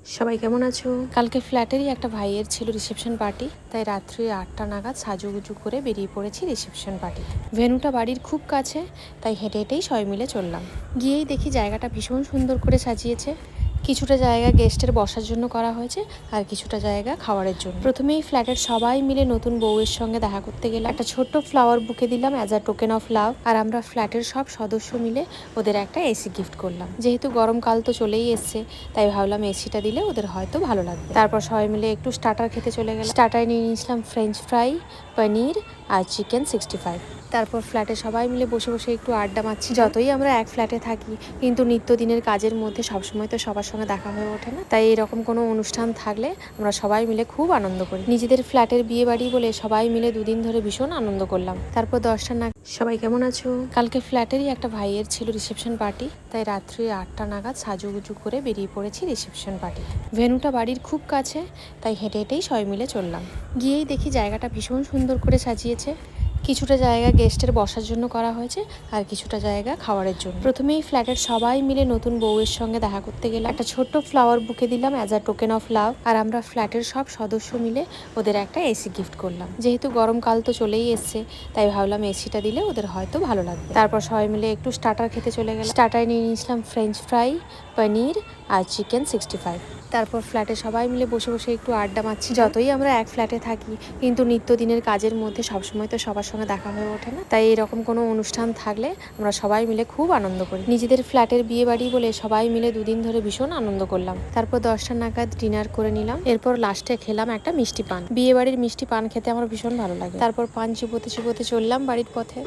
সবাই কেমন আছো? কালকে ফ্ল্যাটেরই একটা ভাইয়ের ছিল রিসেপশন পার্টি, তাই রাত্রি 8টা নাগাদ সাজুগুজু করে বেরিয়ে পড়েছি রিসেপশন পার্টি। ভেন্যুটা বাড়ির খুব কাছে, তাই হেঁটে হেঁটেই সবাই মিলে চললাম। গিয়েই দেখি জায়গাটা ভীষণ সুন্দর করে সাজিয়েছে। কিছুটা জায়গা গেস্টের বসার জন্য করা হয়েছে, আর কিছুটা জায়গা খাওয়ারের জন্য। প্রথমেই ফ্ল্যাটের সবাই মিলে নতুন বউয়ের সঙ্গে দেখা করতে গেলাম। একটা ছোট্ট ফ্লাওয়ার বুকে দিলাম as a token of love. আর আমরা ফ্ল্যাটের সব সদস্য মিলে ওদের একটা এসি গিফট করলাম। যেহেতু গরমকাল তো চলেই এসছে, তাই ভাবলাম এসিটা দিলে ওদের হয়তো ভালো লাগবে। তারপর সবাই মিলে একটু স্টার্টার খেতে চলে গেলাম। স্টার্টারে নিয়ে নিয়েছিলাম ফ্রেঞ্চ ফ্রাই, পনির আর চিকেন 65। তারপর ফ্ল্যাটে সবাই মিলে বসে বসে একটু আড্ডা মারছি। যতই আমরা এক ফ্ল্যাটে থাকি, কিন্তু নিত্যদিনের কাজের মধ্যে সবসময় তো সবার সঙ্গে দেখা হয়ে ওঠে না। তাই এরকম কোনো অনুষ্ঠান থাকলে আমরা সবাই মিলে খুব আনন্দ করি। নিজেদের ফ্ল্যাটের বিয়ে বাড়ি বলে সবাই মিলে দুদিন ধরে ভীষণ আনন্দ করলাম। তারপর 10টা নাগাদ সবাই কেমন আছো? কালকে ফ্ল্যাটেরই একটা ভাইয়ের ছিল রিসেপশন পার্টি, তাই রাত্রি 8টা নাগাদ সাজুগুজু করে বেরিয়ে পড়েছি রিসেপশন পার্টি। ভেন্যুটা বাড়ির খুব কাছে, তাই হেঁটে হেঁটেই সবাই মিলে চললাম। গিয়েই দেখি জায়গাটা ভীষণ সুন্দর করে সাজিয়েছে। কিছুটা জায়গা গেস্টের বসার জন্য করা হয়েছে, আর কিছুটা জায়গা খাওয়ারের জন্য। প্রথমেই ফ্ল্যাটের সবাই মিলে নতুন বউয়ের সঙ্গে দেখা করতে গেলাম। একটা ছোট্ট ফ্লাওয়ার বুকে দিলাম as a token of love. আর আমরা ফ্ল্যাটের সব সদস্য মিলে ওদের একটা এসি গিফট করলাম। যেহেতু গরমকাল তো চলেই এসছে, তাই ভাবলাম এসিটা দিলে ওদের হয়তো ভালো লাগবে। তারপর সবাই মিলে একটু স্টার্টার খেতে চলে গেলাম। স্টার্টারে নিয়ে নিয়েছিলাম ফ্রেঞ্চ ফ্রাই, পনির আর চিকেন 65। তারপর ফ্ল্যাটে সবাই মিলে বসে বসে একটু আড্ডা মারছি। যতই আমরা এক ফ্ল্যাটে থাকি, কিন্তু নিত্যদিনের কাজের মধ্যে সবসময় তো সবার সঙ্গে দেখা হয়ে ওঠে না। তাই এরকম কোনো অনুষ্ঠান থাকলে আমরা সবাই মিলে খুব আনন্দ করি। নিজেদের ফ্ল্যাটের বিয়ে বাড়ি বলে সবাই মিলে দুদিন ধরে ভীষণ আনন্দ করলাম। তারপর 10টা নাগাদ ডিনার করে নিলাম। এরপর লাস্টে খেলাম একটা মিষ্টি পান। বিয়ে বাড়ির মিষ্টি পান খেতে আমার ভীষণ ভালো লাগে। তারপর পান চিবোতে চিবোতে চললাম বাড়ির পথে।